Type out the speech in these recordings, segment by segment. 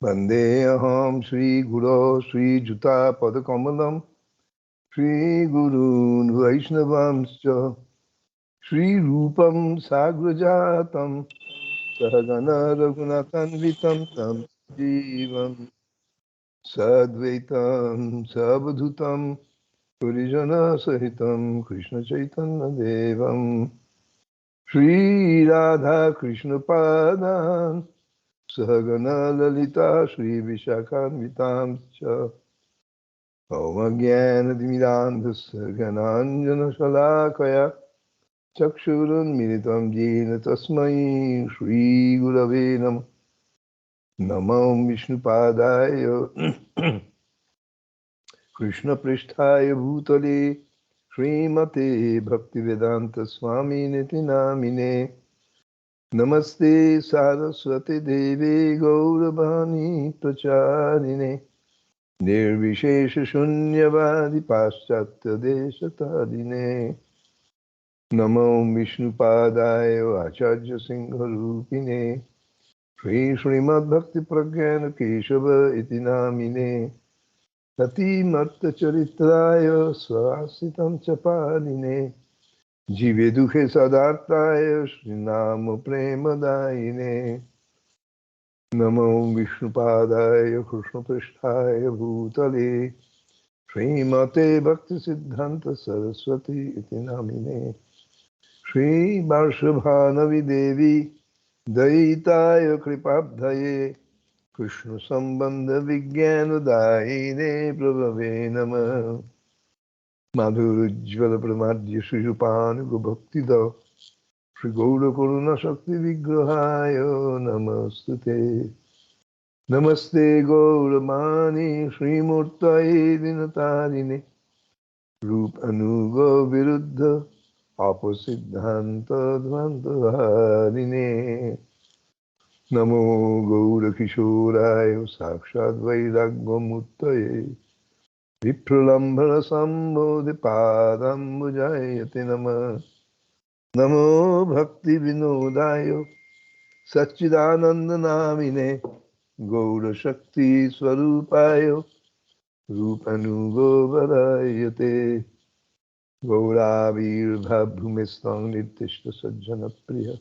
Vandeham Shri Guru Shri Juta Padakamalam Shri Gurun Vaishnavamscha Shri Rupam Sagrajatam Sahagana Raghunatanvitam Tam Jivam Sadvaitam Savadhutam Purijana Sahitam Krishna Chaitanya Devam Shri Radha Krishna Padam Sahagana Lalita Shri Vishakhanvitam Cha Om Jnanadimidandhasya Gyananjana Shalakaya Chakshurun Militam Jena Tasmai Shri Gurave Namah Namam Vishnupadaya Krishna Pristhaya Bhutale Srimate Bhaktivedanta Swami Niti Namine Namaste Saraswati Devi Gauravani Pracharine Nirvishesha Shunyavadi Paschatya Deshatadine Namo Vishnupadaya Acharya Singharupine Shri Srimad Bhakti Pragyana Keshava Iti Namine Tati Marta Charitraya Swasitam Chapaline Jive Dukhe Sadartaya Shri Namo Premadayine Namo Vishnupadaya Krishna Pristhaya Bhutale Srimate Bhakti Siddhanta Saraswati Iti Namine Shri Varshabhanavi Devi Daitaya Kripabdhaye Krishna Sambandha Vijnana Daine Prabhave Namah Madhurujjvala Pramadhya Shrijupanu Bhakti Da Shri Gaura Karuna Shakti Vigrahaya Namastute Namaste Gauramani Shri Murtaye Dinatarine Rup Anuga Viruddha Apasiddhanta Dvantaharine Namo Gaura Kishoraya Sakshat Vairagvamurtaye Vipralambhara Sambodhi Padambujayate Namah Namo Bhakti Vinodaya Satchidananda Namine Gaura Shakti Swarupaya Rupanugo Varayate Gauravir Bhabhumistang Nityashta Sajjana Priya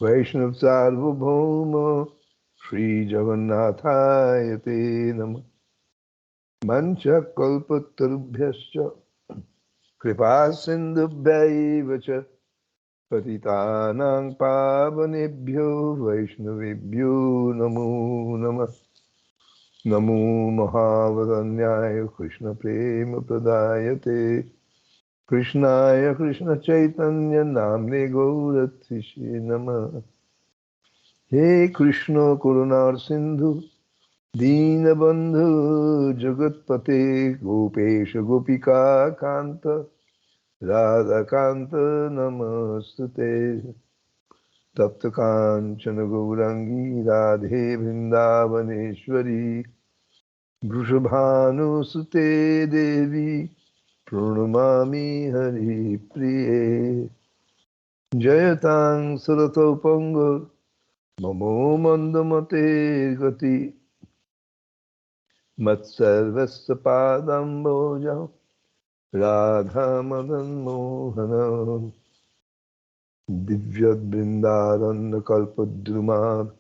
Vaishnav Sarvabhauma Shri Jagannathayate Namah Mancha Kalpatarubhyascha Kripa Sindhubhyaiva Cha Patitanang Pavanebhyo Vaishnavebhyo Namo Namah Namo Mahavadanyaya Krishna Prema Pradayate Krishnaya Krishna Chaitanya Namne Gauratishe Namah He Krishna Karunar Sindhu Deenabandhu Jagatpate Gopesha Gopika Kanta Radha Kanta Namastute Tapta Kanchana Gaurangi Radhe Vrindavaneshwari Vrishabhanu Sute Devi Pranamami Hari Priye Jayatang Saratopanga Namo Mandamate Gati Matsarvasya Padamboja Radha Madan Mohana Divyat Brindaran Kalpadruma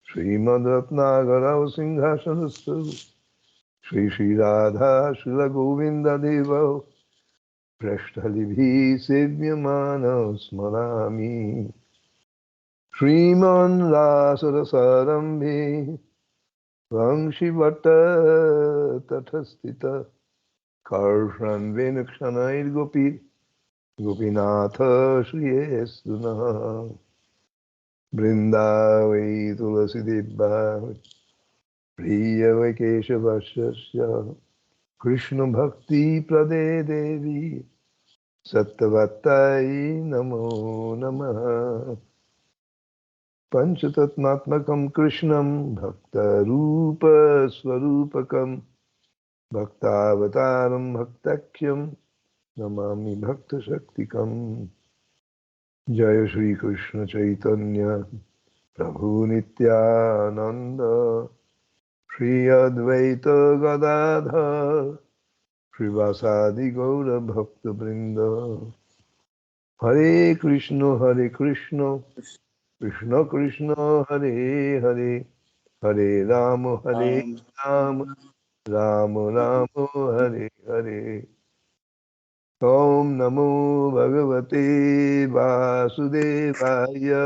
Srimad Ratnagara Singhasanastu Shri Shri Radha Shri Govinda Deva Prashtalibhi Sevyamana Smarami Shriman Rasarasarambi Vangshivata Tathastita Karshan Venakshanair Gopi Gopinatha Shriyesuna Brindavai Tulasi Debba Priya Vaikeshavasya Krishna Bhakti Prade Devi Sattvatai Namo Namaha Panchatatmatmakam Krishnam Bhakta Rupa Swarupakam Bhaktavataram Bhaktakyam Namami Bhakta Shaktikam Jaya Shri Krishna Chaitanya Prabhu Nityananda Shri Advaita Gadadhar Srivasadi Gaura Bhakta Brinda Hare Krishna Krishna Krishna Hare Hare Hare Rama Rama Rama Rama Hare Hare Om Namo Bhagavate Vasudevaya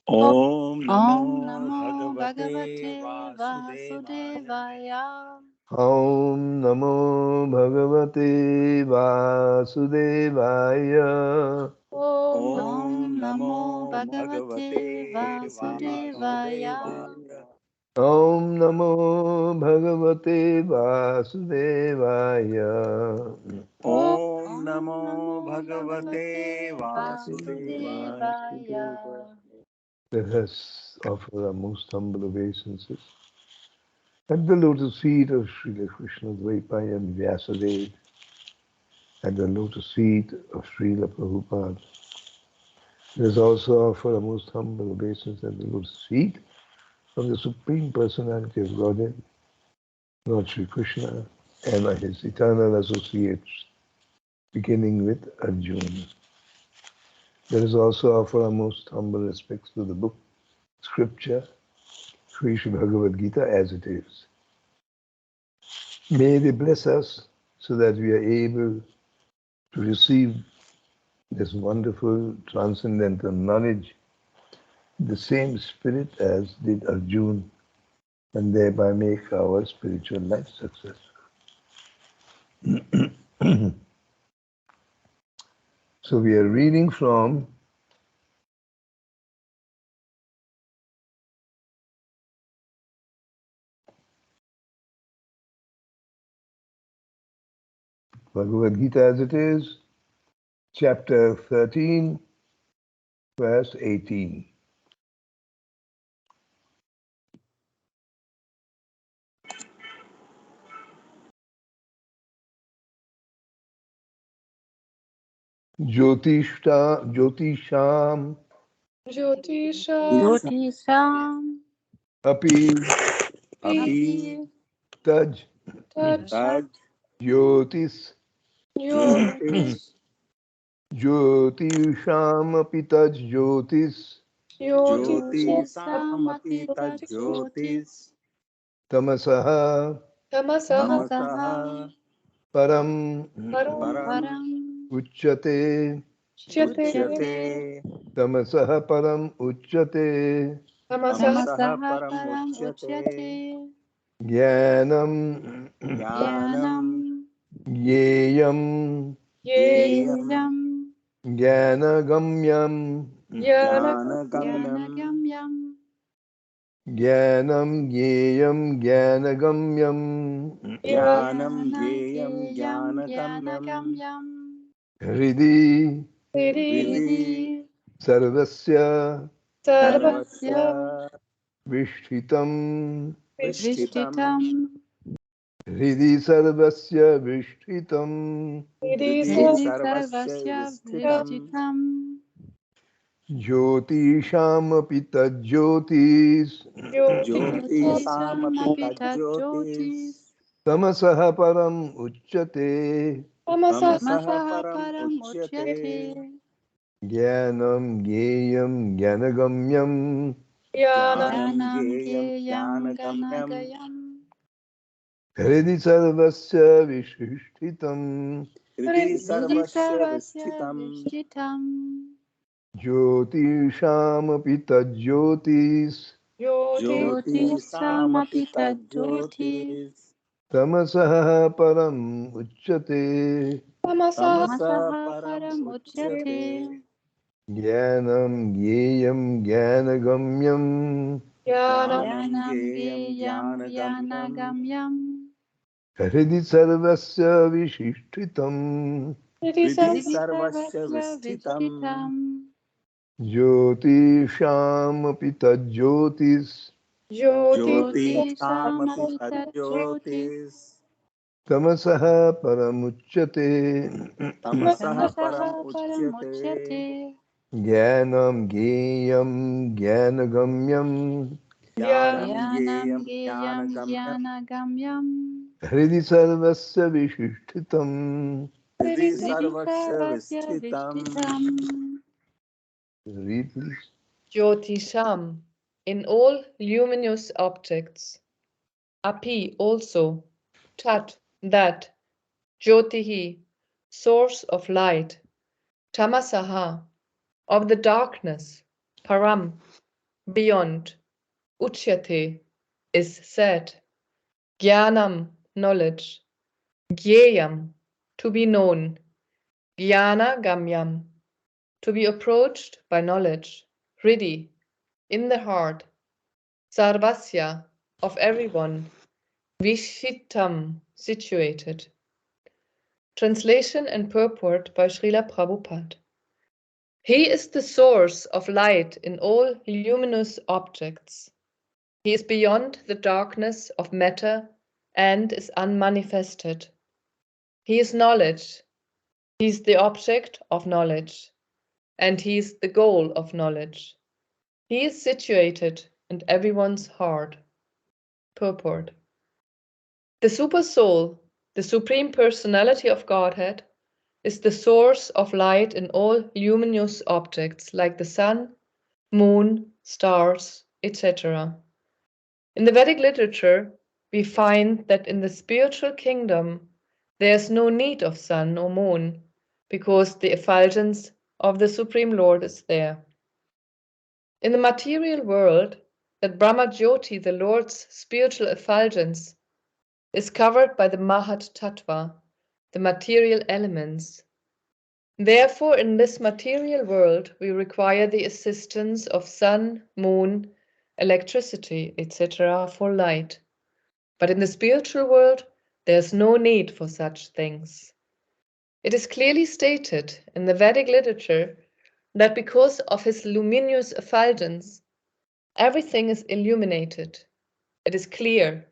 Om Om Namo Namo Bhagavate Bhagavate Vasudevaya. Vasudevaya. Om Namo Bhagavate Vasudevaya Om Om Namo Namo Bhagavate Bhagavate Vasudevaya. Vasudevaya. Om Namo Bhagavate Vasudevaya Om Om Namo Namo Bhagavate Bhagavate Vasudevaya. Vasudevaya. Let us offer our most humble obeisances at the lotus feet of Srila Krishna Dvaipaya and Vyasadeva, at the lotus feet of Srila Prabhupada. Let us also offer our most humble obeisance at the lotus feet of the Supreme Personality of Godhead, Lord Sri Krishna, and his eternal associates, beginning with Arjuna. Let us also offer our most humble respects to the book, scripture, Sri Bhagavad Gita as it is. May they bless us so that we are able to receive this wonderful transcendental knowledge, the same spirit as did Arjuna, and thereby make our spiritual life successful. So we are reading from Bhagavad Gita as it is, chapter 13, verse 18. Jyotisham Jyotisha Jyotisam api Api Api taj Tat Taj jyotis Jyotis Jyotisham api taj jyotis Jyotisha Jyotisam Api Taj Jyotisam Jyotis Jyotis tamasaha Tamasaha Tamasaha Tamasaha param Param Param Param uchyate Uchyate Uchyate tamasaha param uchyate Tamasaha Tamasaha Tamasaha Param Param Uchyate Uchyate jnanam Jnanam Jnanam yeyam Ye Yeyam Yeyam jnanagamyam Jnanagamyam Jnanagamyam Jnanagamyam Jnanam Gyeyam Gyanagamyam Jnanam Jnanam Jneyam Jneyam Jnanagamyam Jnanagamyam Hridhi Hiri Hridhi Hridhi Sarvasya Sarvasya Sarvasya Vishtitam Vishtitam Vrishtitam Hridhi Sarvasya Vishtitam Hiri Hridhi Hridhi Sarvasya Sarvasya Vishtitam Vrishtitam Jyotisham Jyotis Jyotisha Jyotisamapi Jyotisamapi Tajyotis Tajyotis Tamasaha Param Uchyate Tamasaha Tamasaha Tamasaha Param Param Uchyate Uchyate Jnanam Gyeyam Gyanagamyam Jnanam Jnanam Jnanam Jneyam Gyeyam Jnanagamyam Ganagayam Hridhi Sarvasya Vishtitam Hridhi Hiri Hridhi Sarvasya Sarvasya Vishtitam Vrishtitam Jyotisham Tajyotis Jyotisamapi Jyotisamapi Tajyotis Tajyotis Tamasaha param uchyate Tamasaha Tamasa Tamasaha Param Param Uchyate Uchyate jnanam gyeyam gyanagamyam Jnanam Jnanam Jnanam Jneyam Gyeyam Jnanagamyam Gyanagamyam hridhi sarvasya vishishtitam Hiri Hridhi Hridhi Sarvasya Sarvasya Vishtitam Vishtitam jyotisham tajyotis Jyotisamapi Jyotisamapi Tajyotis Tajyotis tamasaha param uchyate Tamasaha Param Tamasaha Param Uchyate Uchyate jnanam gyeyam gyanagamyam Jnanam Jnanam Gyeyam Geyam Jnanagamyam Jnanagamyam Hridi sarvasya vishishtitam. Hrivi Hrivi Sarvasya Sarvasya Visthitam. Vishtitam Read, please. Jyotisham, in all luminous objects. Api also, tat, that, Jyotihi, source of light, Tamasaha, of the darkness, Param, beyond, Uchyate, is said, Jnanam, knowledge, Gyeyam, to be known, Jnana Gamyam, to be approached by knowledge, Hridi, in the heart, Sarvasya, of everyone, Vishitam, situated. Translation and purport by Srila Prabhupada. He is the source of light in all luminous objects. He is beyond the darkness of matter and is unmanifested. He is knowledge. He is the object of knowledge, and he is the goal of knowledge. He is situated in everyone's heart. Purport. The Supersoul, the Supreme Personality of Godhead, is the source of light in all luminous objects like the sun, moon, stars, etc. In the Vedic literature, we find that in the spiritual kingdom there is no need of sun or moon because the effulgence of the Supreme Lord is there. In the material world, that Brahma Jyoti, the Lord's spiritual effulgence, is covered by the Mahat Tattva, the material elements. Therefore, in this material world, we require the assistance of sun, moon, electricity, etc. for light. But in the spiritual world, there is no need for such things. It is clearly stated in the Vedic literature that because of his luminous effulgence, everything is illuminated. It is clear,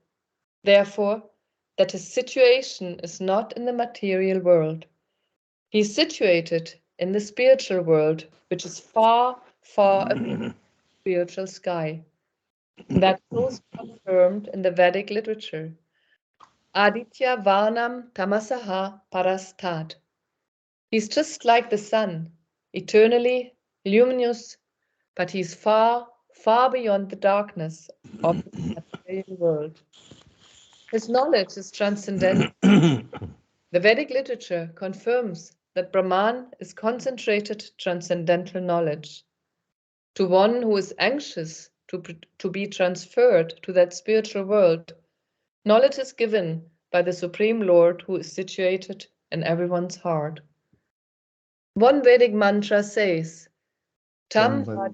therefore, that his situation is not in the material world. He is situated in the spiritual world, which is far, far above the spiritual sky. That is also confirmed in the Vedic literature. Aditya Varnam Tamasaha Parastat. He's just like the sun, eternally luminous, but he's far, far beyond the darkness of the material world. His knowledge is transcendental. The Vedic literature confirms that Brahman is concentrated transcendental knowledge. To one who is anxious to be transferred to that spiritual world, knowledge is given by the Supreme Lord who is situated in everyone's heart. One Vedic mantra says, Tam ha,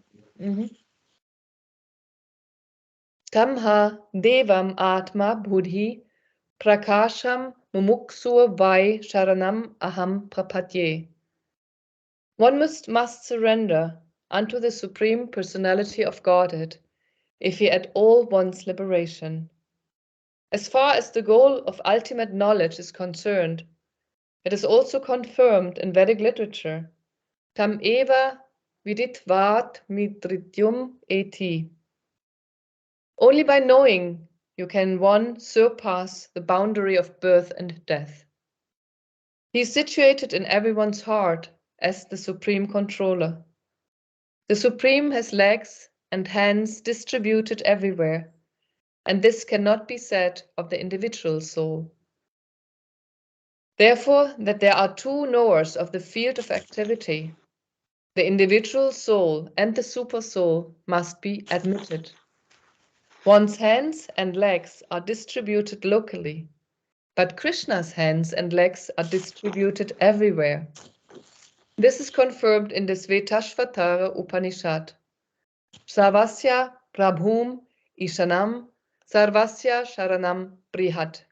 Tam ha devam atma buddhi prakasham mumuksur vai sharanam aham prapadye. One must surrender unto the Supreme Personality of Godhead if he at all wants liberation. As far as the goal of ultimate knowledge is concerned, it is also confirmed in Vedic literature, tam eva viditvat midrityum eti. Only by knowing you can one surpass the boundary of birth and death. He is situated in everyone's heart as the Supreme Controller. The Supreme has legs and hands distributed everywhere, and this cannot be said of the individual soul. Therefore, that there are two knowers of the field of activity, the individual soul and the supersoul, must be admitted. One's hands and legs are distributed locally, but Krishna's hands and legs are distributed everywhere. This is confirmed in the Svetashvatara Upanishad. Sarvasya Prabhum Ishanam Sarvasya Sharanam Brihat.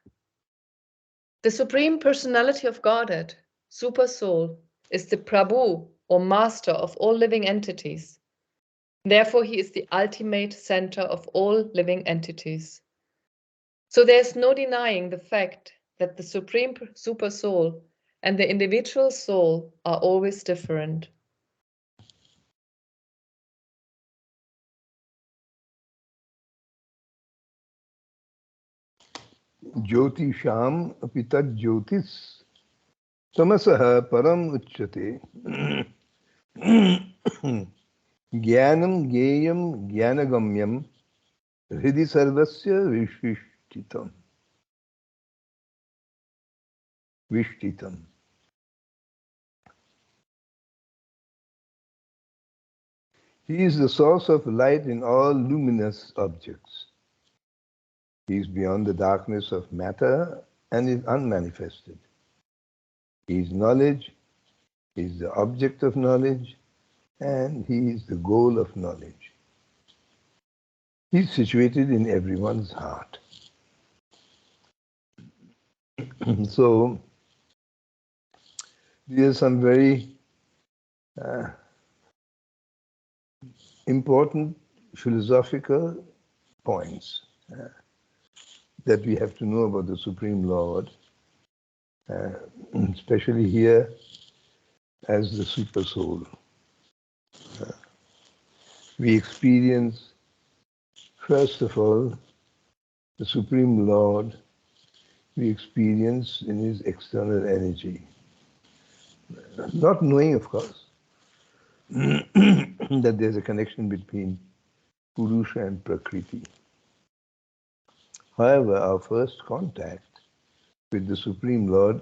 The Supreme Personality of Godhead, Supersoul, is the Prabhu or Master of all living entities. Therefore, he is the ultimate center of all living entities. So there is no denying the fact that the Supreme Supersoul and the individual soul are always different. Jyotisham apitat jyotis tamasaha param uchyate. Jnanam gyeyam jnanagamyam hridi sarvasya vishishtitam. Vishtitam. He is the source of light in all luminous objects. He is beyond the darkness of matter and is unmanifested. He is knowledge, he is the object of knowledge, and he is the goal of knowledge. He is situated in everyone's heart. So, these are some very important philosophical points that we have to know about the Supreme Lord, especially here as the Super Soul. We experience, first of all, the Supreme Lord, we experience in his external energy. Not knowing, of course, that there's a connection between Purusha and Prakriti. However, our first contact with the Supreme Lord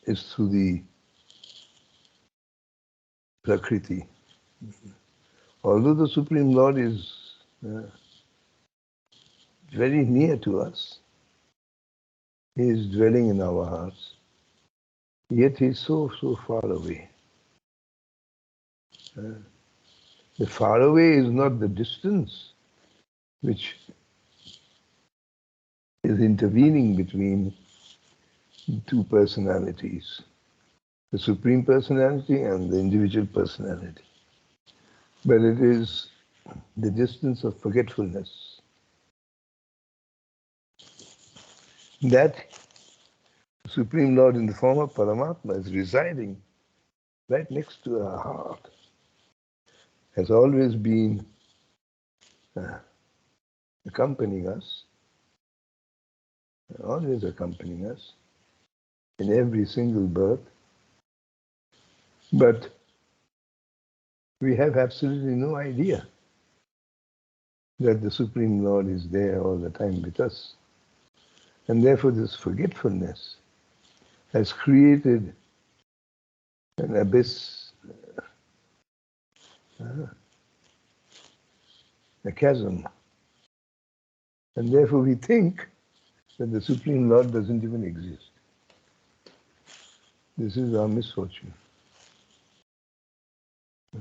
is through the Prakriti. Although the Supreme Lord is very near to us, he is dwelling in our hearts, yet he is so far away. The far away is not the distance which is intervening between two personalities, the Supreme Personality and the individual personality. But it is the distance of forgetfulness. That Supreme Lord in the form of Paramatma is residing right next to our heart, has always been accompanying us, always accompanying us in every single birth. But we have absolutely no idea that the Supreme Lord is there all the time with us. And therefore this forgetfulness has created an abyss, a chasm. And therefore we think that the Supreme Lord doesn't even exist. This is our misfortune.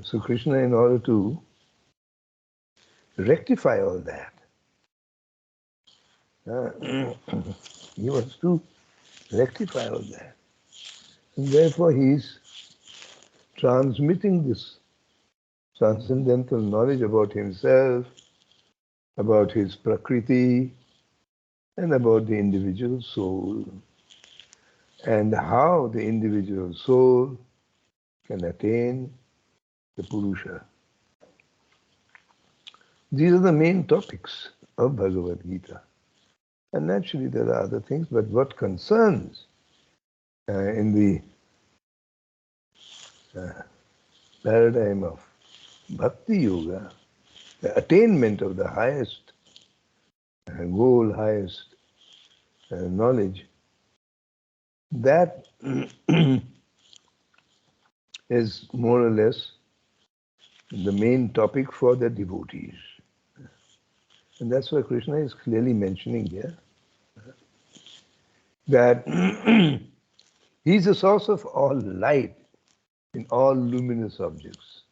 So Krishna, in order to rectify all that, he wants to rectify all that. And therefore he is transmitting this transcendental knowledge about himself, about his Prakriti, and about the individual soul, and how the individual soul can attain the Purusha. These are the main topics of Bhagavad Gita. And naturally there are other things, but what concerns in the paradigm of Bhakti Yoga, the attainment of the highest goal, highest knowledge, that is more or less the main topic for the devotees. And that's why Krishna is clearly mentioning here that he is the source of all light in all luminous objects.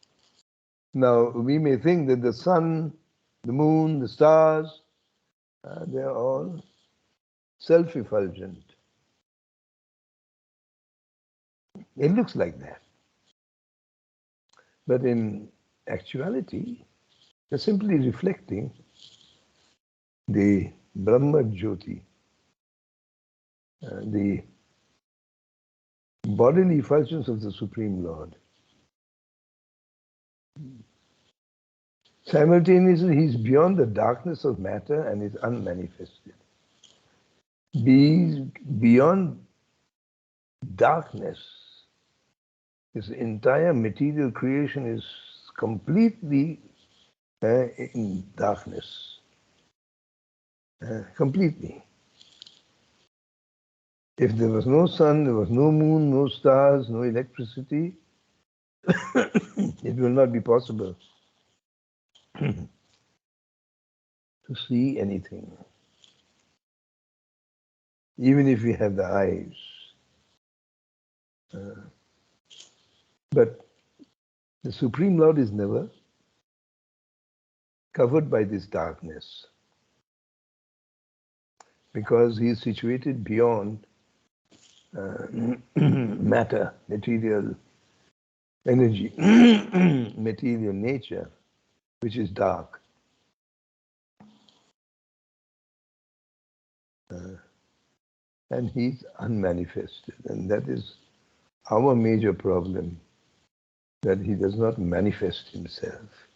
Now, we may think that the sun, the moon, the stars, they are all self-effulgent. It looks like that. But in actuality, they're simply reflecting the Brahma Jyoti, the bodily effulgence of the Supreme Lord. Simultaneously, he is beyond the darkness of matter and is unmanifested. be beyond darkness. This entire material creation is completely in darkness. Completely. If there was no sun, there was no moon, no stars, no electricity, it will not be possible to see anything, even if we have the eyes. But the Supreme Lord is never covered by this darkness because he is situated beyond matter, material energy, material nature, which is dark. And he's unmanifested. And that is our major problem, that he does not manifest himself.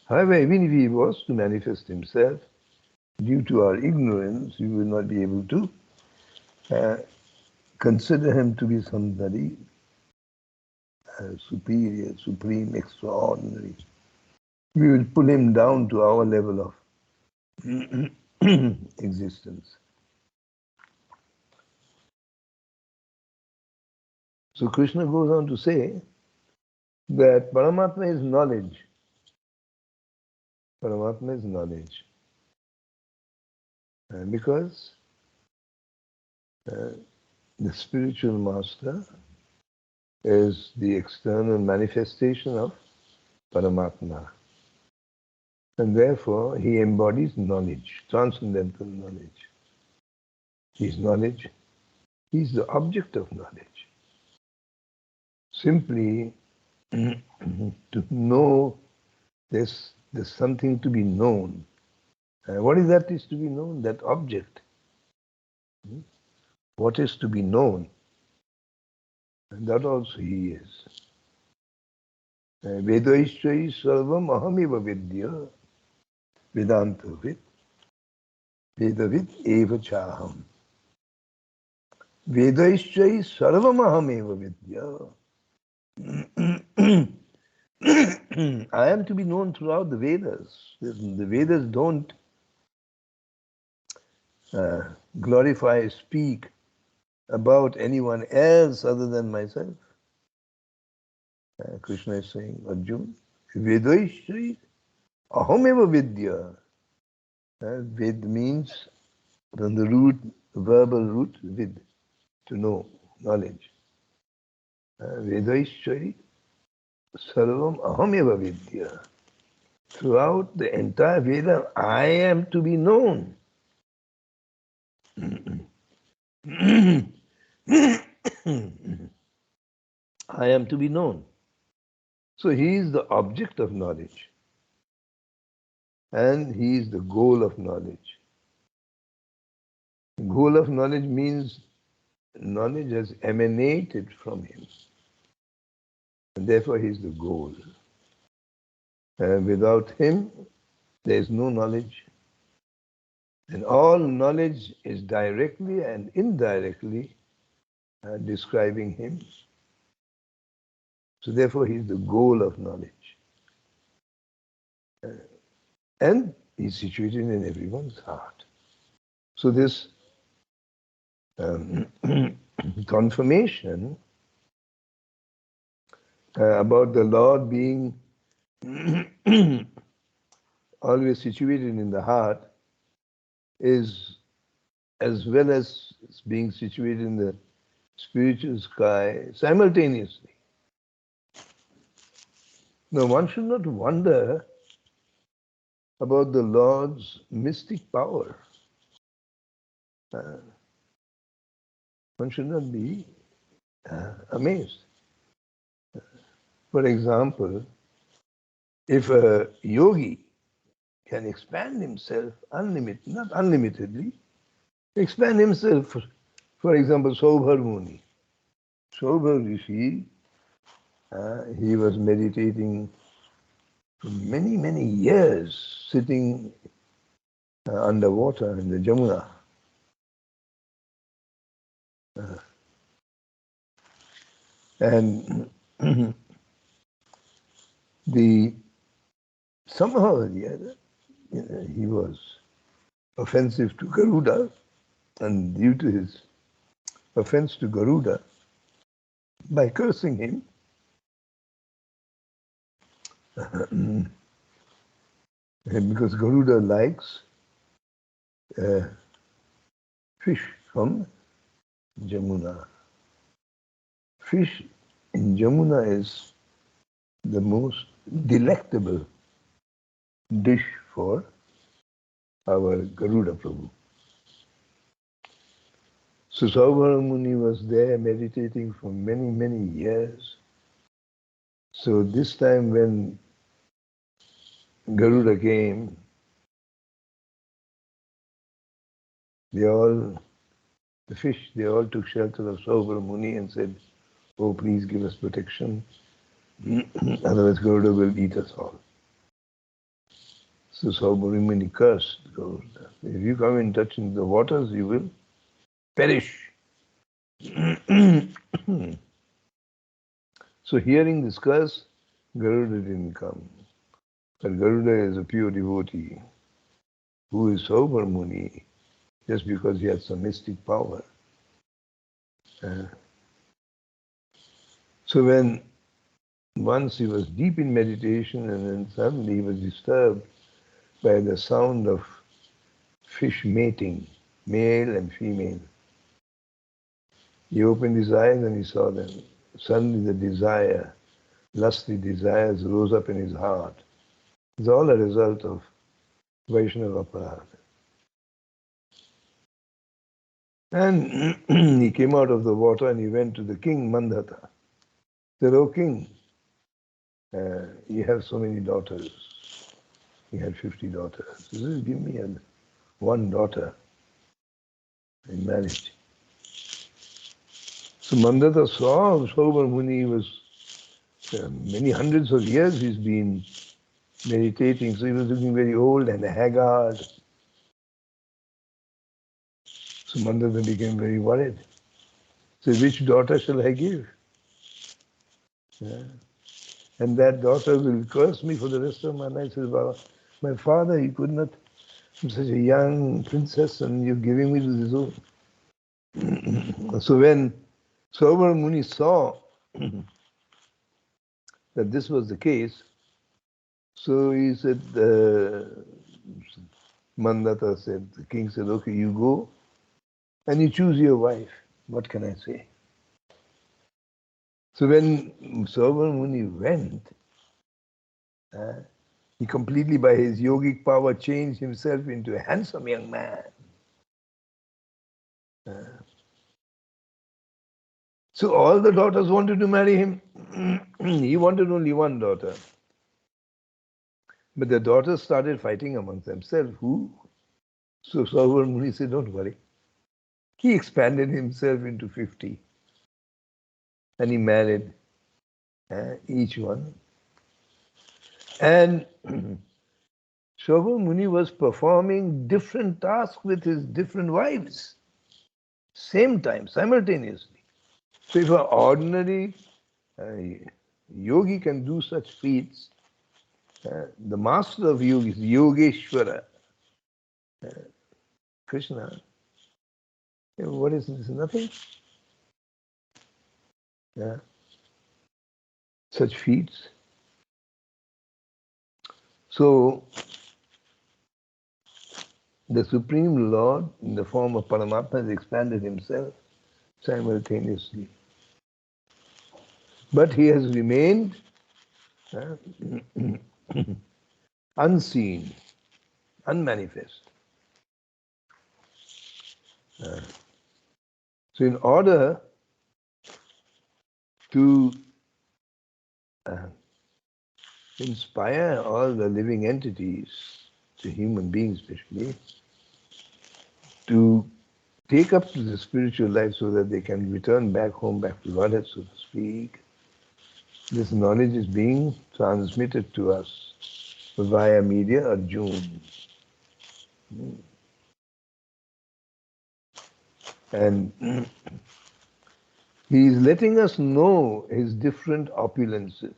However, even if he was to manifest himself, due to our ignorance, we will not be able to consider him to be somebody superior, supreme, extraordinary. We will pull him down to our level of existence. So Krishna goes on to say that Paramatma is knowledge. Paramatma is knowledge. Because the spiritual master is the external manifestation of Paramatma. And therefore, he embodies knowledge, transcendental knowledge. He's knowledge. He's the object of knowledge. Simply to know there's something to be known. What is that is to be known? That object. What is to be known? And that also he is. Vedaishchai sarvam ahamiva vidya vedanta Vedavid eva chaham. Vedaishchai sarvam ahamiva vidya. I am to be known throughout the Vedas. The Vedas don't glorify, speak about anyone else other than myself. Krishna is saying, Arjuna, Vedaishchai ahamiva vidya. Ved means from the root, verbal root, vid, to know, knowledge. Vedaishchai sarvam ahamiva vidya. Throughout the entire Veda, I am to be known. I am to be known. So he is the object of knowledge. And he is the goal of knowledge. The goal of knowledge means knowledge has emanated from him. And therefore he is the goal. Without him, there is no knowledge. And all knowledge is directly and indirectly describing him. So therefore he is the goal of knowledge. And he's situated in everyone's heart. So this confirmation about the Lord being always situated in the heart is, as well as being situated in the spiritual sky, simultaneously. Now one should not wonder about the Lord's mystic power. One should not be amazed. For example, if a yogi can expand himself not unlimitedly, expand himself, for example, Saubhar Muni. Saubhar Rishi, he was meditating for many, many years, sitting underwater in the Jamuna. And somehow or the other, he was offensive to Garuda, and due to his offense to Garuda, by cursing him, and because Garuda likes fish from Jamuna. Fish in Jamuna is the most delectable dish for our Garuda Prabhu. So Sarvabhavana Muni was there meditating for many, many years. So this time when Garuda came, the fish, they all took shelter of Sarvabhavana Muni and said, "Oh, please give us protection. Otherwise Garuda will eat us all." So Sarvabhavana Muni cursed Garuda. "If you come in touch in the waters, you will perish." So hearing this curse, Garuda didn't come. But Garuda is a pure devotee who is Sarvabhavana Muni just because he has some mystic power. So when once he was deep in meditation and then suddenly he was disturbed by the sound of fish mating, male and female. He opened his eyes and he saw them. Suddenly the desire, lusty desires rose up in his heart. It's all a result of Vaishnava Aparadha. And he came out of the water and he went to the king, Mandhata. He said, "Oh king, you have so many daughters." He had 50 daughters. He said, "Give me one daughter in marriage." So Mandhata saw Sarvabhavana Muni was many hundreds of years he's been meditating, so he was looking very old and haggard. So Mandhata became very worried. So which daughter shall I give? Yeah. And that daughter will curse me for the rest of my life. Says, "Baba, my father, he could not, I'm such a young princess and you're giving me to this old." So when Sarvabhavana Muni saw that this was the case, so he said, Mandhata said, the king said, "Okay, you go and you choose your wife." What can I say? So when Sarvabhavana Muni went, he completely by his yogic power changed himself into a handsome young man. So all the daughters wanted to marry him. He wanted only one daughter. But the daughters started fighting amongst themselves. Who? So Sarvabhavana Muni said, "Don't worry." He expanded himself into 50 and he married each one. And Sarvabhavana Muni was performing different tasks with his different wives, same time, simultaneously. So if an ordinary yogi can do such feats, the master of yogis, Yogeshwara, Krishna, what is this? Nothing. Such feats. So the Supreme Lord, in the form of Paramatma, has expanded himself simultaneously. But he has remained unseen, unmanifest. So in order to inspire all the living entities, the human beings especially, to take up to the spiritual life so that they can return back home, back to Godhead, so to speak, this knowledge is being transmitted to us via media Arjuna. And he is letting us know his different opulences.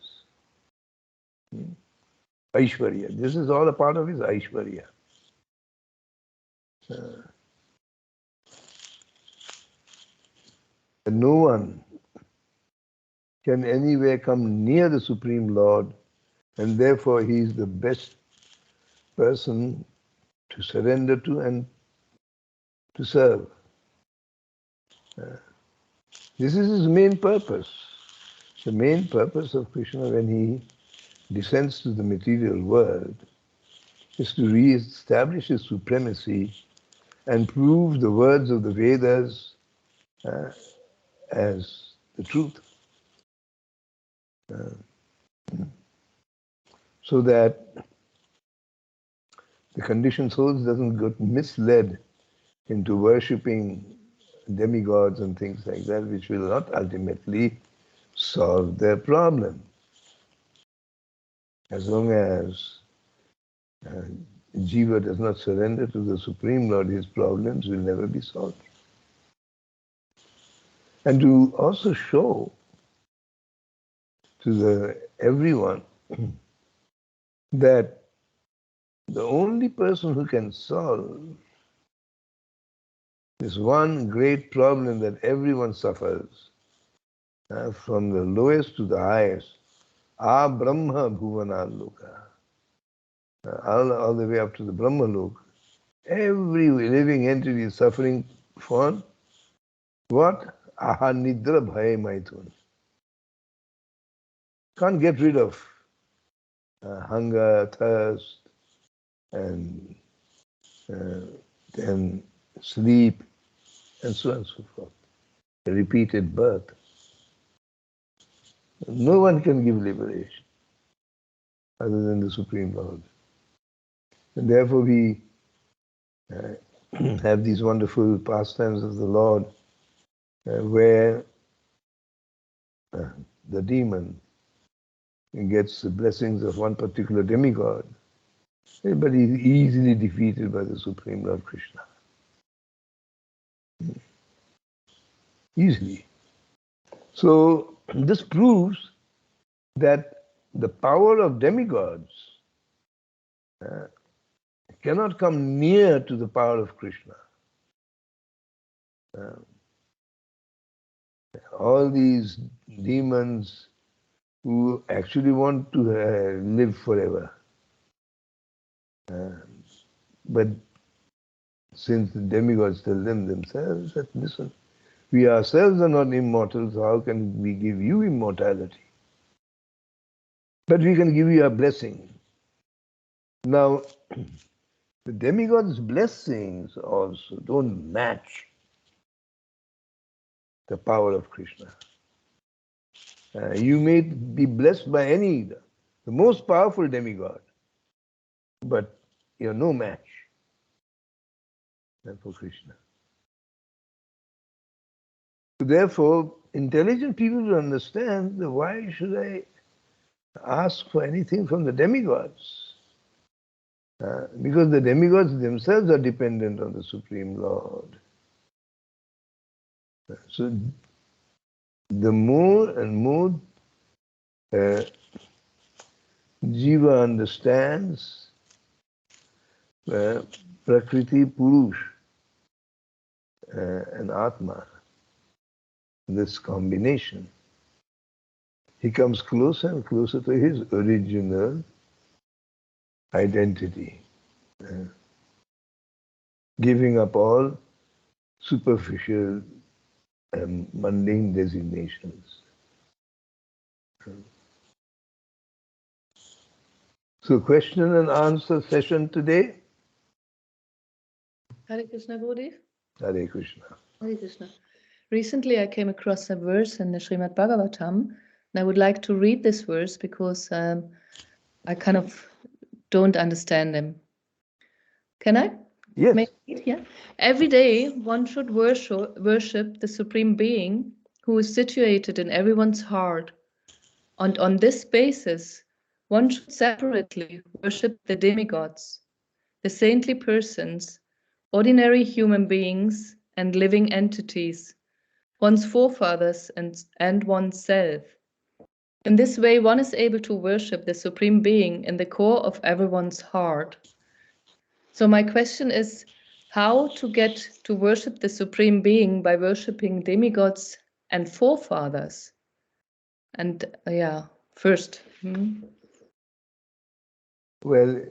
Aishwarya. This is all a part of his Aishwarya. No one can anywhere come near the Supreme Lord, and therefore he is the best person to surrender to and to serve. This is his main purpose. The main purpose of Krishna when he descends to the material world is to re-establish his supremacy and prove the words of the Vedas as the truth. So that the conditioned souls doesn't get misled into worshipping demigods and things like that, which will not ultimately solve their problem. As long as Jiva does not surrender to the Supreme Lord, his problems will never be solved. And to also show to everyone that the only person who can solve this one great problem that everyone suffers, from the lowest to the highest, Brahma Bhuvana Loka, all the way up to the Brahma Loka. Every living entity is suffering for what? Aha Nidra Bhaya Maithun. Can't get rid of hunger, thirst, and then sleep, and so on and so forth. A repeated birth. No one can give liberation other than the Supreme Lord. And therefore we have these wonderful pastimes of the Lord where the demon gets the blessings of one particular demigod, but he is easily defeated by the Supreme Lord Krishna. Easily. So this proves that the power of demigods cannot come near to the power of Krishna. All these demons who actually want to live forever, but since the demigods tell them themselves that, listen, we ourselves are not immortal, so how can we give you immortality? But we can give you a blessing. Now, the demigods' blessings also don't match the power of Krishna. You may be blessed by the most powerful demigod, but you're no match for Krishna. So therefore, intelligent people will understand that why should I ask for anything from the demigods? Because the demigods themselves are dependent on the Supreme Lord. So the more and more Jiva understands Prakriti, Purush, and Atma, this combination, he comes closer and closer to his original identity, giving up all superficial and mundane designations. So question and answer session today. Hare Krishna, Gurudev. Hare Krishna. Hare Krishna. Recently I came across a verse in the Srimad Bhagavatam, and I would like to read this verse because I kind of don't understand them. Can I? Yes. Make it? Yeah. Every day one should worship the Supreme Being who is situated in everyone's heart. And on this basis, one should separately worship the demigods. the saintly persons, ordinary human beings, and living entities, one's forefathers and oneself. In this way, one is able to worship the Supreme Being in the core of everyone's heart. So my question is, how to get to worship the Supreme Being by worshiping demigods and forefathers? And first. Well,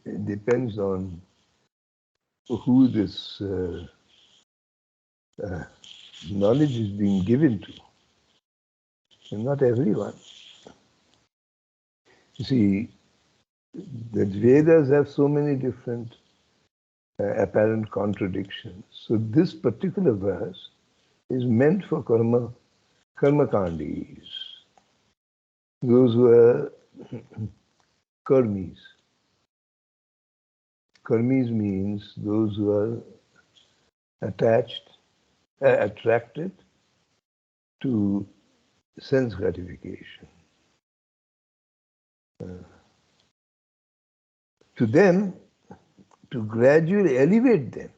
it depends on who this knowledge is being given to. And not everyone. You see, the Vedas have so many different apparent contradictions. So this particular verse is meant for karmakandis, those who are karmis. Karmis means those who are attracted to sense gratification. To them, to gradually elevate them.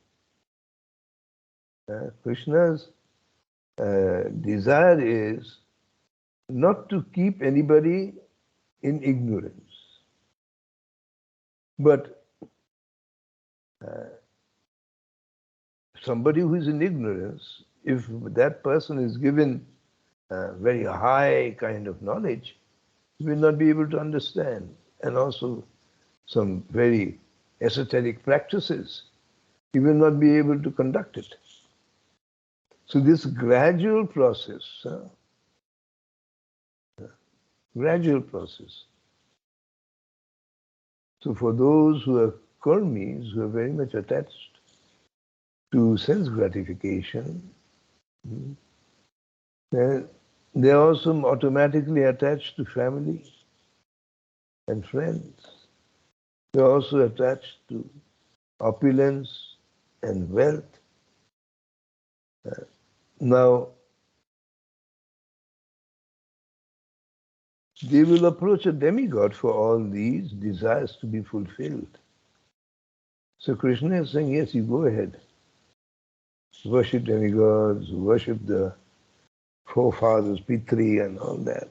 Krishna's desire is not to keep anybody in ignorance, but somebody who is in ignorance, if that person is given very high kind of knowledge, he will not be able to understand. And also some very esoteric practices, he will not be able to conduct it. So this gradual process, So for those who are karmis, who are very much attached to sense gratification, they are also automatically attached to family and friends. They are also attached to opulence and wealth. Now, they will approach a demigod for all these desires to be fulfilled. So Krishna is saying, yes, you go ahead. Worship demigods, worship the forefathers, Pitri and all that.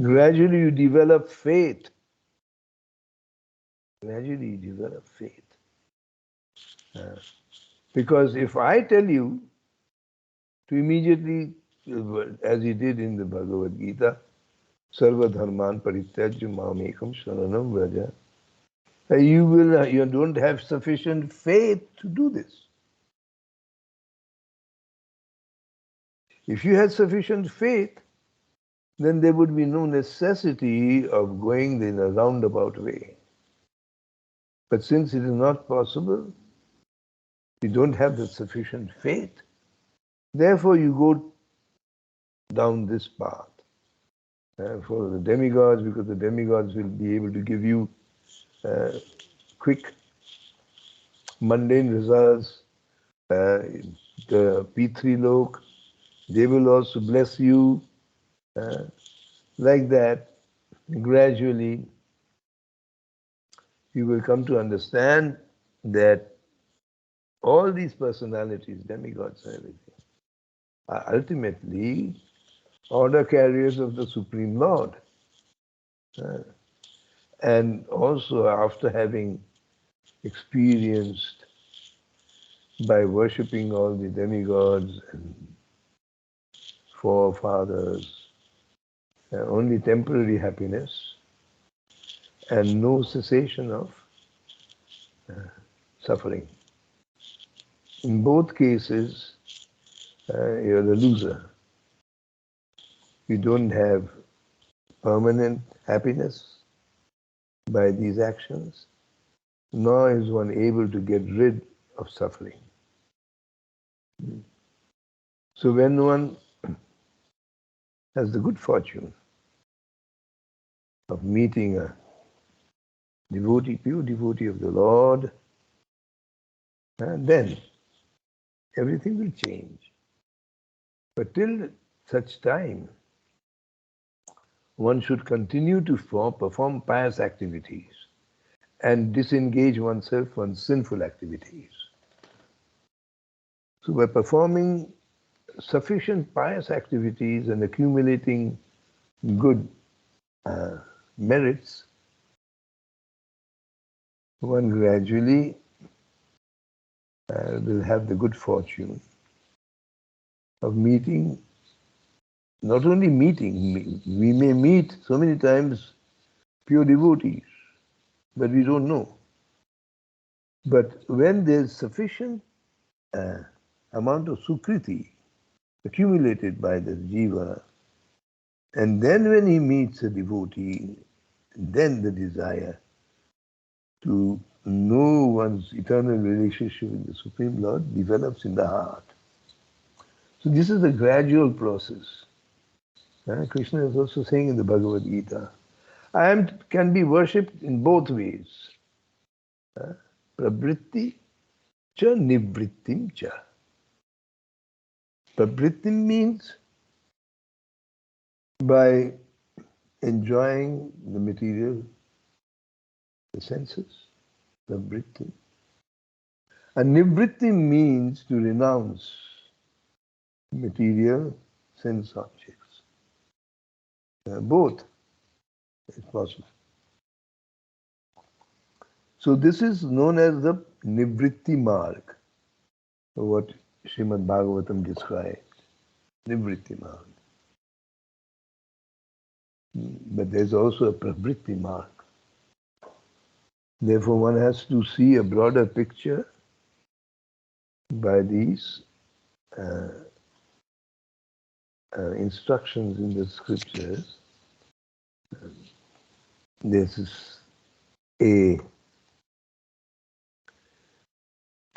Gradually you develop faith. Because if I tell you to immediately, as he did in the Bhagavad Gita, Sarvabhavana parityajya mamekam sharanam vraja, you don't have sufficient faith to do this. If you had sufficient faith, then there would be no necessity of going in a roundabout way. But since it is not possible, you don't have the sufficient faith, therefore you go down this path. For the demigods, because the demigods will be able to give you quick, mundane results. The P3 Lok, they will also bless you. Like that, gradually, you will come to understand that all these personalities, demigods and everything, are ultimately order carriers of the Supreme Lord. And also after having experienced by worshipping all the demigods and forefathers, only temporary happiness and no cessation of suffering. In both cases, you're the loser. You don't have permanent happiness by these actions, nor is one able to get rid of suffering. So when one has the good fortune of meeting a devotee, pure devotee of the Lord, then everything will change. But till such time, one should continue to perform pious activities and disengage oneself from sinful activities. So by performing sufficient pious activities and accumulating good merits, one gradually will have the good fortune of meeting, not only meeting, we may meet so many times pure devotees, but we don't know. But when there's sufficient amount of sukriti accumulated by the jiva, and then when he meets a devotee, then the desire to know one's eternal relationship with the Supreme Lord develops in the heart. So this is a gradual process. Krishna is also saying in the Bhagavad Gita, can be worshipped in both ways. Prabhritti cha nivrittim cha. Prabhrittim means by enjoying the material, the senses, prabhritti. And nivritti means to renounce material sense objects. Both is possible. So this is known as the nivritti marg, what Srimad Bhagavatam described. Nivritti marg. But there's also a pravritti marg. Therefore, one has to see a broader picture by these instructions in the scriptures. This is to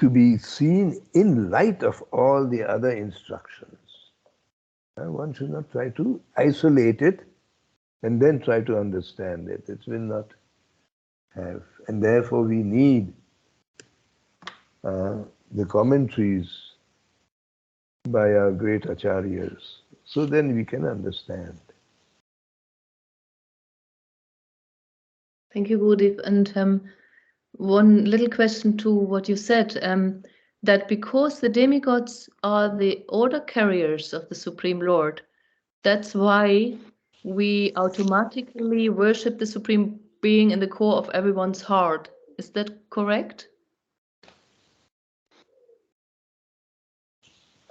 be seen in light of all the other instructions. One should not try to isolate it and then try to understand it. It will not have. And therefore we need the commentaries by our great acharyas. So then we can understand. Thank you, Gurudev. And one little question to what you said, that because the demigods are the order carriers of the Supreme Lord, that's why we automatically worship the Supreme Being in the core of everyone's heart. Is that correct?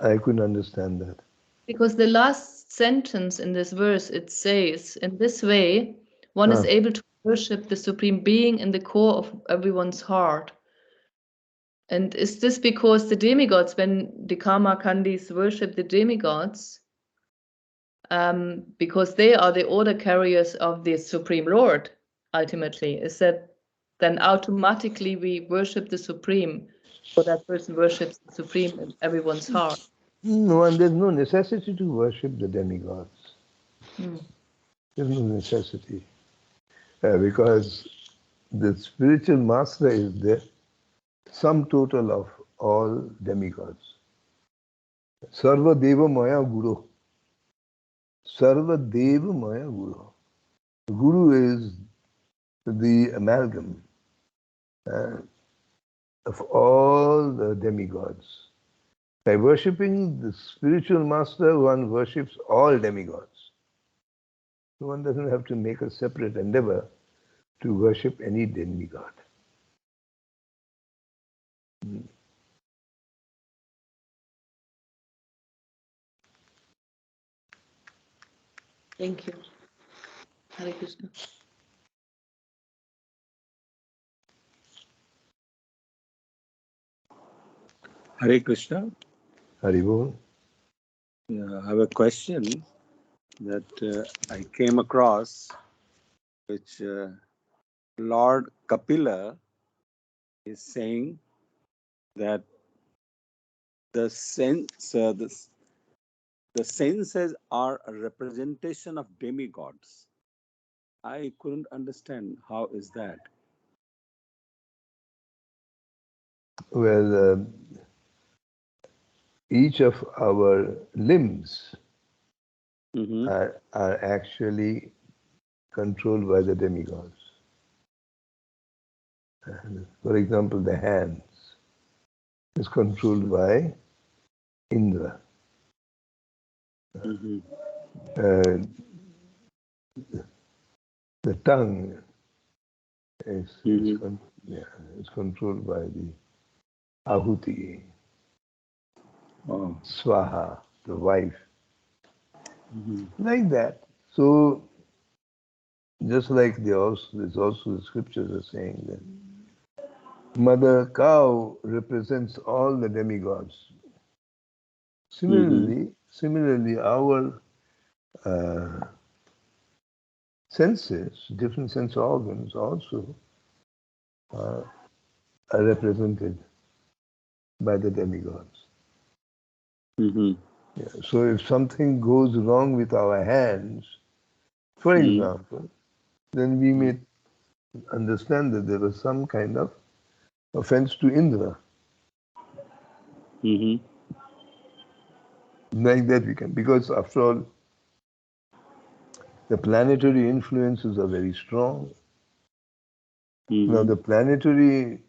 I couldn't understand that. Because the last sentence in this verse, it says, in this way, one is able to worship the Supreme Being in the core of everyone's heart. And is this because the demigods, when the Karma Kandis worship the demigods, because they are the order carriers of the Supreme Lord, ultimately, is that then automatically we worship the Supreme, or that person worships the Supreme in everyone's heart? No, and there's no necessity to worship the demigods. There's no necessity. Because the spiritual master is the sum total of all demigods. Sarva Deva Maya Guru. Sarva Deva Maya Guru. Guru is the amalgam of all the demigods. By worshipping the spiritual master, one worships all demigods. So one doesn't have to make a separate endeavor to worship any demigod. Thank you. Hare Krishna. Hare Krishna. Haribol. I have a question that I came across, which Lord Kapila is saying that the senses are a representation of demigods. I couldn't understand how is that. Well, each of our limbs are actually controlled by the demigods. For example, the hands is controlled by Indra. Mm-hmm. The tongue is Mm-hmm. controlled by the Ahuti, Oh. Swaha, the wife, Mm-hmm. like that. So just like there's also the scriptures are saying that Mother Cow represents all the demigods. Mm-hmm. Similarly, our senses, different sense organs also are represented by the demigods. Mm-hmm. Yeah. So if something goes wrong with our hands, for example, then we may understand that there was some kind of offense to Indra. Mm-hmm. Like that we can, because after all, the planetary influences are very strong. Now Mm-hmm. the planetary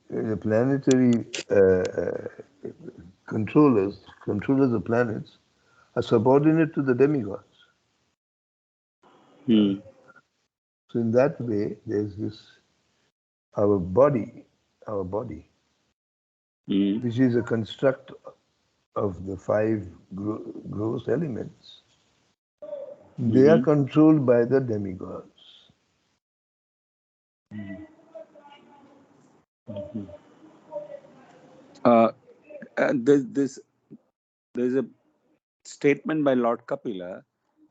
controllers of planets are subordinate to the demigods. Mm-hmm. So in that way, there's this our body, Mm-hmm. which is a construct of the five gross elements. They are Mm-hmm. controlled by the demigods. Uh, there's a statement by Lord Kapila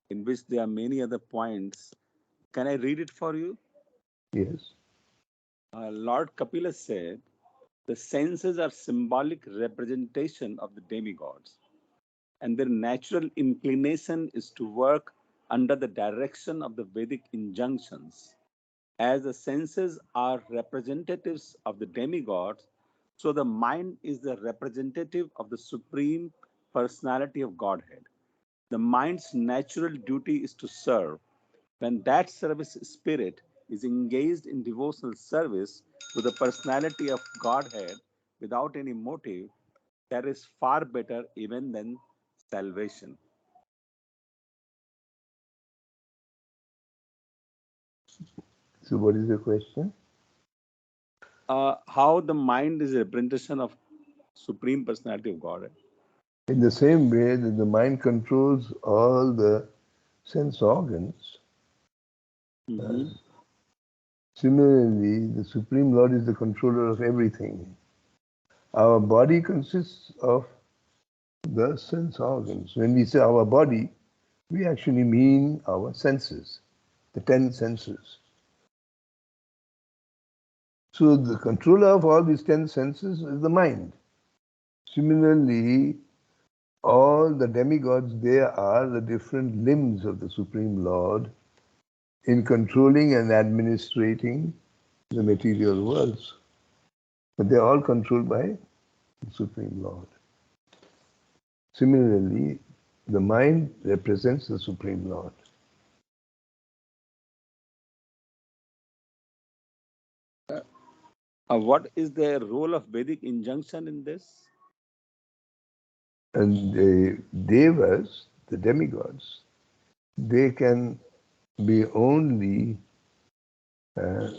in which there are many other points. Can I read it for you? Yes. Lord Kapila said, the senses are symbolic representation of the demigods, and their natural inclination is to work under the direction of the Vedic injunctions. As the senses are representatives of the demigods, so the mind is the representative of the Supreme Personality of Godhead. The mind's natural duty is to serve. When that service spirit is engaged in devotional service to the personality of Godhead without any motive, that is far better even than salvation. So what is the question? How the mind is a representation of Supreme Personality of Godhead. In the same way that the mind controls all the sense organs, Mm-hmm. similarly, the Supreme Lord is the controller of everything. Our body consists of the sense organs. When we say our body, we actually mean our senses, the 10 senses. So the controller of all these 10 senses is the mind. Similarly, all the demigods, they are the different limbs of the Supreme Lord in controlling and administrating the material worlds. But they're all controlled by the Supreme Lord. Similarly, the mind represents the Supreme Lord. What is the role of Vedic injunction in this? And the devas, the demigods, they can be only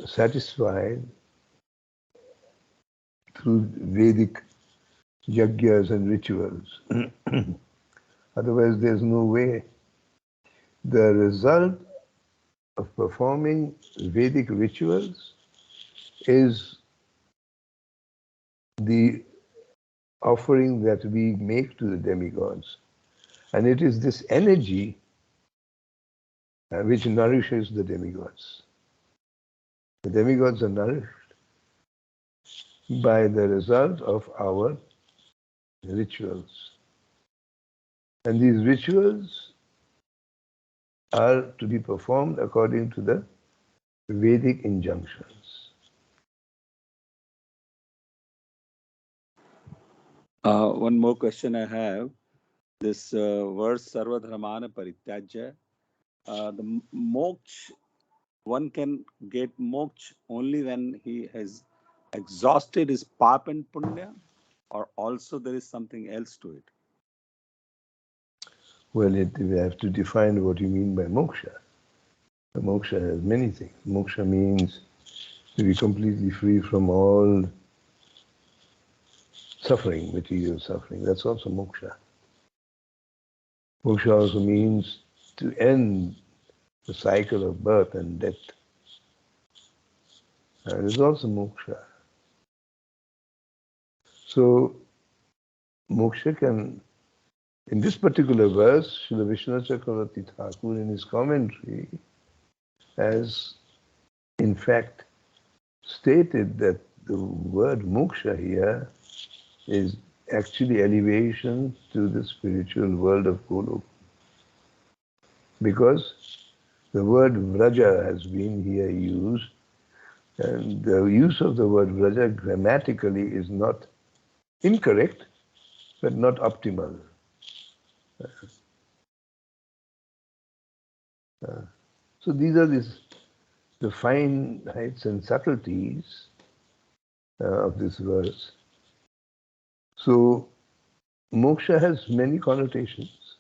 satisfied through Vedic yagyas and rituals. Otherwise, there's no way. The result of performing Vedic rituals is the offering that we make to the demigods. And it is this energy which nourishes the demigods. The demigods are nourished by the result of our rituals. And these rituals are to be performed according to the Vedic injunctions. One more question I have. This verse Sarvadharmana Parityajya, the moksha, one can get moksha only when he has exhausted is pap and punya, or also there is something else to it? Well, we have to define what you mean by moksha. Moksha has many things. Moksha means to be completely free from all suffering, material suffering. That's also moksha. Moksha also means to end the cycle of birth and death. And it's also moksha. So, moksha can, in this particular verse, Srila Vishnu Chakravarti Thakur in his commentary has, in fact, stated that the word moksha here is actually elevation to the spiritual world of Golok. Because the word vraja has been here used, and the use of the word vraja grammatically is not incorrect, but not optimal. So these are the fine heights and subtleties of this verse. So moksha has many connotations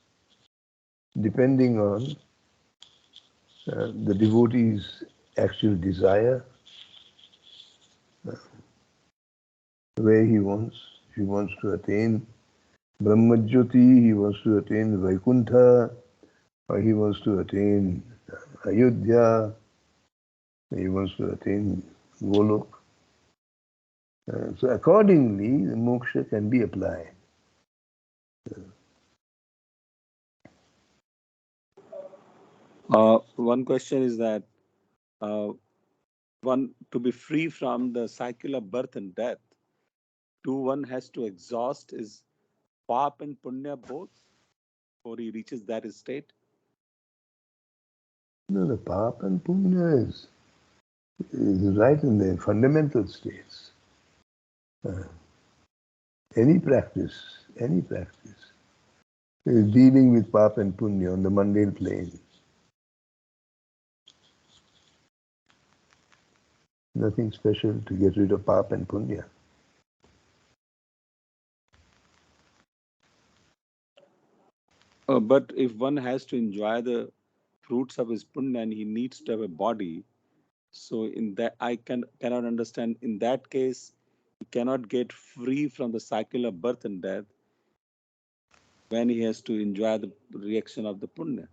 depending on the devotee's actual desire, where he wants. If he wants to attain Brahmajyoti, he wants to attain Vaikuntha, or he wants to attain Ayodhya, he wants to attain Golok. So accordingly, the moksha can be applied. One question is that one to be free from the cycle of birth and death, one has to exhaust his pap and punya both before he reaches that state? No, the pap and punya is right in the fundamental states. Any practice is dealing with pap and punya on the mundane plane. Nothing special to get rid of pap and punya. But if one has to enjoy the fruits of his punya and he needs to have a body, so in that I cannot understand. In that case, he cannot get free from the cycle of birth and death when he has to enjoy the reaction of the punya.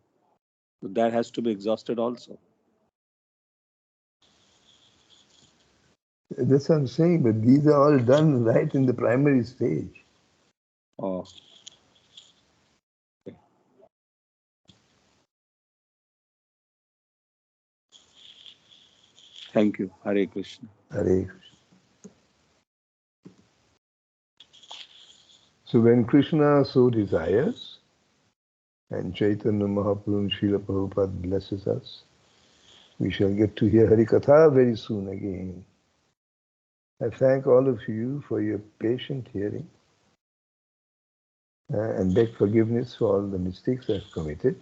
So that has to be exhausted also. That's what I'm saying, but these are all done right in the primary stage. Oh. Okay. Thank you. Hare Krishna. Hare Krishna. So when Krishna so desires, and Chaitanya Mahaprabhu and Srila Prabhupada blesses us, we shall get to hear Harikatha very soon again. I thank all of you for your patient hearing and beg forgiveness for all the mistakes I've committed.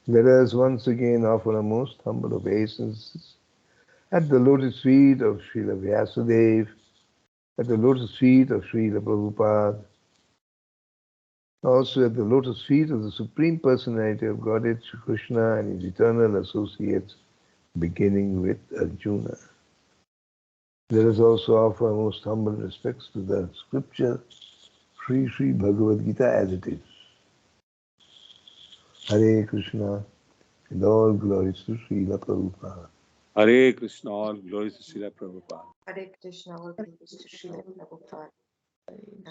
Let us once again offer a most humble obeisances at the lotus feet of Srila Vyasadeva, at the lotus feet of Srila Prabhupada, also at the lotus feet of the Supreme Personality of Godhead, Sri Krishna, and his eternal associates, beginning with Arjuna. Let us also offer our most humble respects to the scripture, Sri Bhagavad Gita as it is. Hare Krishna, and all glories to Srila Prabhupada. Hare Krishna, all glories to Srila Prabhupada. Hare Krishna, all glories to Srila Prabhupada.